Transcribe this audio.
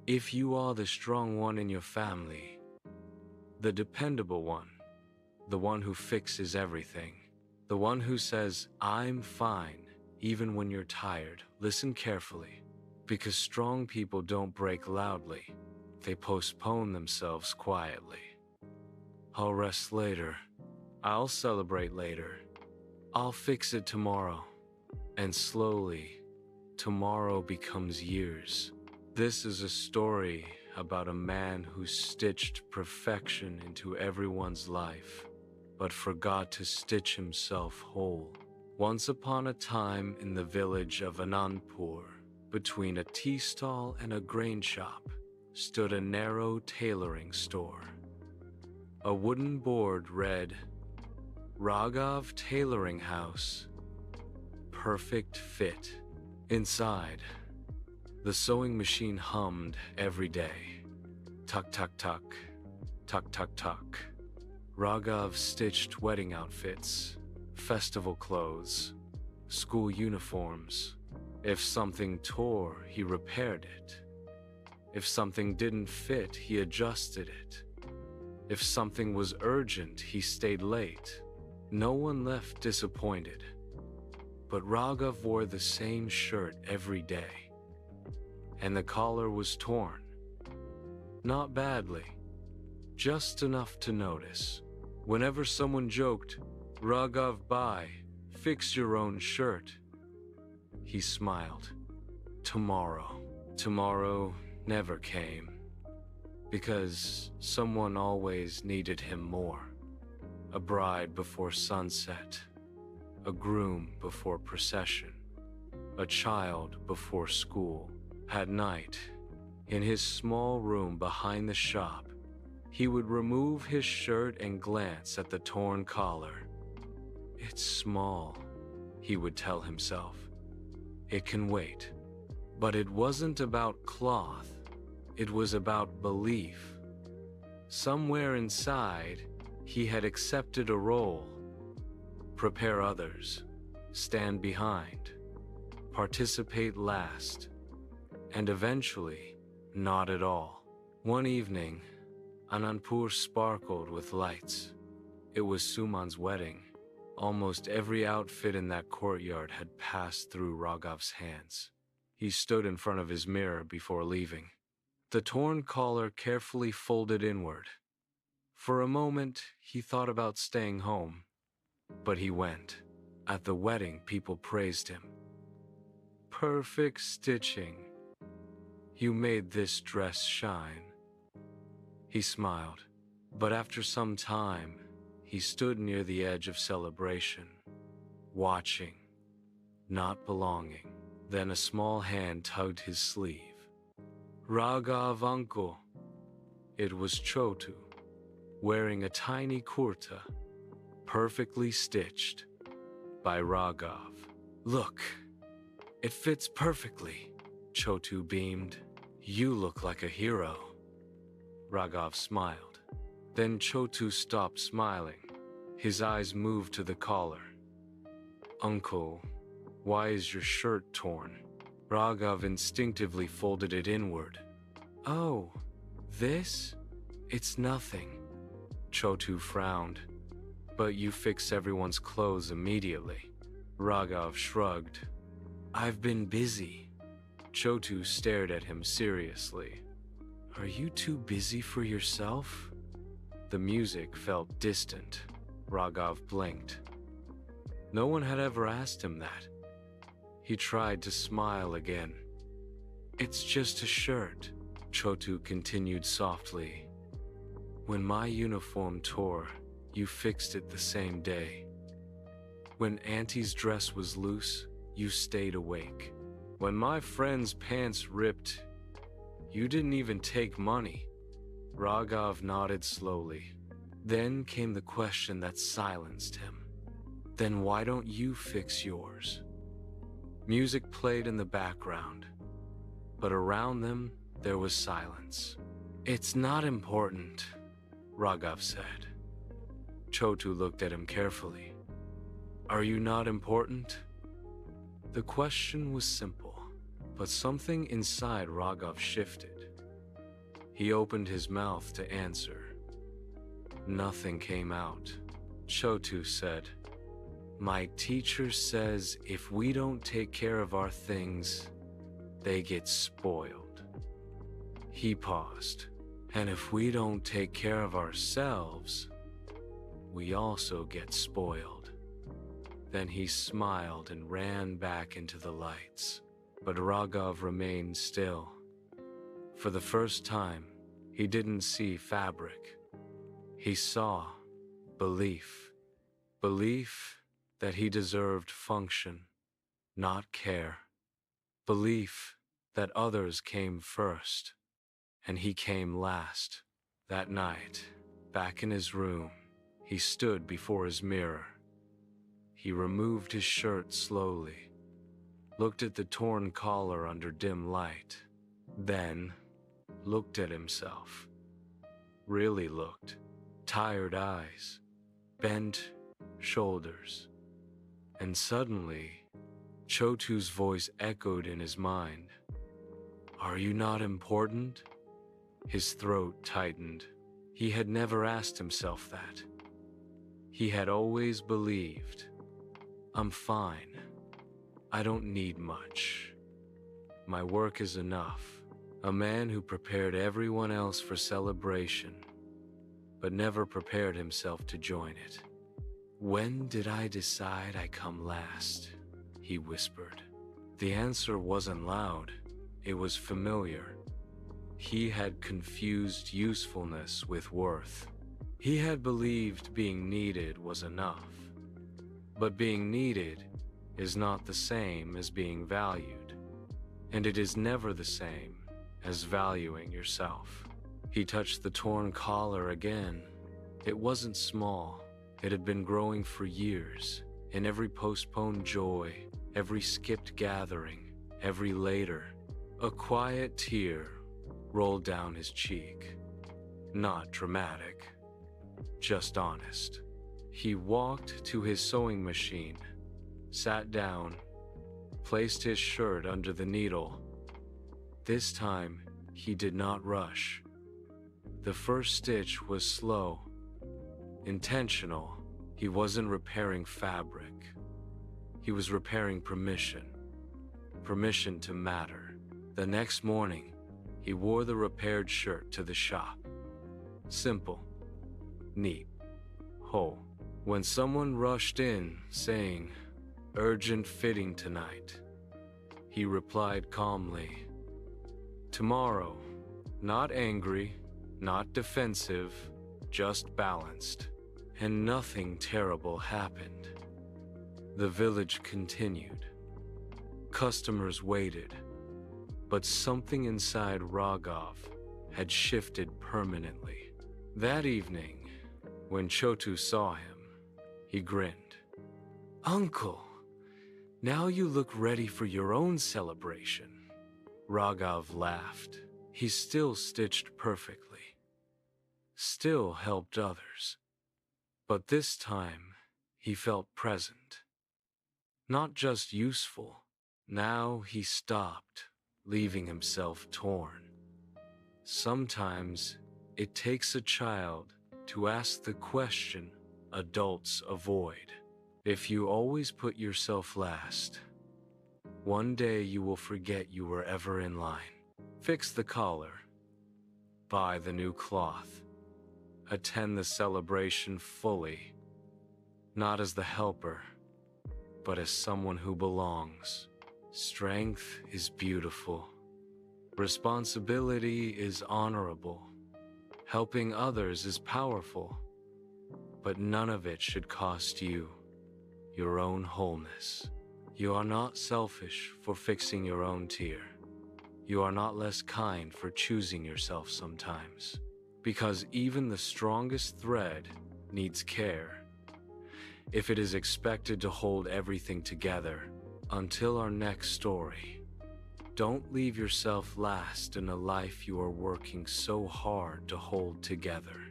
If you are the strong one in your family, the dependable one, the one who fixes everything, the one who says, "I'm fine," even when you're tired, listen carefully, because strong people don't break loudly, they postpone themselves quietly. I'll rest later. I'll celebrate later. I'll fix it tomorrow. And slowly, tomorrow becomes years. This is a story about a man who stitched perfection into everyone's life, but forgot to stitch himself whole. Once upon a time in the village of Anandpur, between a tea stall and a grain shop, stood a narrow tailoring store. A wooden board read, "Raghav Tailoring House. Perfect fit." Inside, the sewing machine hummed every day. Tuck, tuck, tuck, tuck, tuck, tuck. Raghav stitched wedding outfits, festival clothes, school uniforms. If something tore, he repaired it. If something didn't fit, he adjusted it. If something was urgent, he stayed late. No one left disappointed. But Raghav wore the same shirt every day. And the collar was torn. Not badly, just enough to notice. Whenever someone joked, "Raghav, fix your own shirt," he smiled. Tomorrow never came, because someone always needed him more. A bride before sunset, a groom before procession, a child before school. At night, in his small room behind the shop, he would remove his shirt and glance at the torn collar. "It's small," he would tell himself. "It can wait." But it wasn't about cloth, it was about belief. Somewhere inside, he had accepted a role. Prepare others, stand behind, participate last, and eventually, not at all. One evening, Anandpur sparkled with lights. It was Suman's wedding. Almost every outfit in that courtyard had passed through Raghav's hands. He stood in front of his mirror before leaving, the torn collar carefully folded inward. For a moment, he thought about staying home, but he went. At the wedding, people praised him. "Perfect stitching. You made this dress shine." He smiled, but after some time, he stood near the edge of celebration, watching, not belonging. Then a small hand tugged his sleeve. "Raghav, uncle." It was Chotu, wearing a tiny kurta, perfectly stitched by Raghav. "Look, it fits perfectly," Chotu beamed. "You look like a hero." Raghav smiled. Then Chotu stopped smiling. His eyes moved to the collar. "Uncle, why is your shirt torn?" Raghav instinctively folded it inward. "Oh, this? It's nothing." Chotu frowned. "But you fix everyone's clothes immediately." Raghav shrugged. "I've been busy." Chotu stared at him seriously. "Are you too busy for yourself?" The music felt distant. Raghav blinked. No one had ever asked him that. He tried to smile again. "It's just a shirt," Chotu continued softly. "When my uniform tore, you fixed it the same day. When Auntie's dress was loose, you stayed awake. When my friend's pants ripped, you didn't even take money." Raghav nodded slowly. Then came the question that silenced him. "Then why don't you fix yours?" Music played in the background, but around them there was silence. "It's not important," Raghav said. Chotu looked at him carefully. "Are you not important?" The question was simple, but something inside Raghav shifted. He opened his mouth to answer. Nothing came out. Chotu said, "My teacher says if we don't take care of our things, they get spoiled." He paused. "And if we don't take care of ourselves, we also get spoiled." Then he smiled and ran back into the lights. But Raghav remained still. For the first time, he didn't see fabric. He saw belief. Belief that he deserved function, not care. Belief that others came first, and he came last. That night, back in his room, he stood before his mirror. He removed his shirt slowly, looked at the torn collar under dim light, then looked at himself. Really looked. Tired eyes, bent shoulders. And suddenly, Chotu's voice echoed in his mind. "Are you not important?" His throat tightened. He had never asked himself that. He had always believed, "I'm fine. I don't need much. My work is enough." A man who prepared everyone else for celebration, but never prepared himself to join it. "When did I decide I come last?" he whispered. The answer wasn't loud. It was familiar. He had confused usefulness with worth. He had believed being needed was enough. But being needed is not the same as being valued. And it is never the same as valuing yourself. He touched the torn collar again. It wasn't small. It had been growing for years. In every postponed joy, every skipped gathering, every later, a quiet tear rolled down his cheek. Not dramatic, just honest. He walked to his sewing machine, sat down, placed his shirt under the needle. This time, he did not rush. The first stitch was slow, intentional. He wasn't repairing fabric. He was repairing permission. Permission to matter. The next morning, he wore the repaired shirt to the shop. Simple, neat, whole. When someone rushed in, saying, "Urgent fitting tonight," he replied calmly, "Tomorrow." Not angry, not defensive, just balanced. And nothing terrible happened. The village continued. Customers waited. But something inside Raghav had shifted permanently. That evening, when Chotu saw him, he grinned. "Uncle, now you look ready for your own celebration." Raghav laughed. He still stitched perfectly, still helped others. But this time, he felt present. Not just useful. Now he stopped, leaving himself torn. Sometimes, it takes a child to ask the question adults avoid. If you always put yourself last, one day you will forget you were ever in line. Fix the collar. Buy the new cloth. Attend the celebration fully, not as the helper, but as someone who belongs. Strength is beautiful. Responsibility is honorable. Helping others is powerful. But none of it should cost you your own wholeness. You are not selfish for fixing your own tear. You are not less kind for choosing yourself sometimes. Because even the strongest thread needs care. If it is expected to hold everything together until our next story, don't leave yourself last in a life you are working so hard to hold together.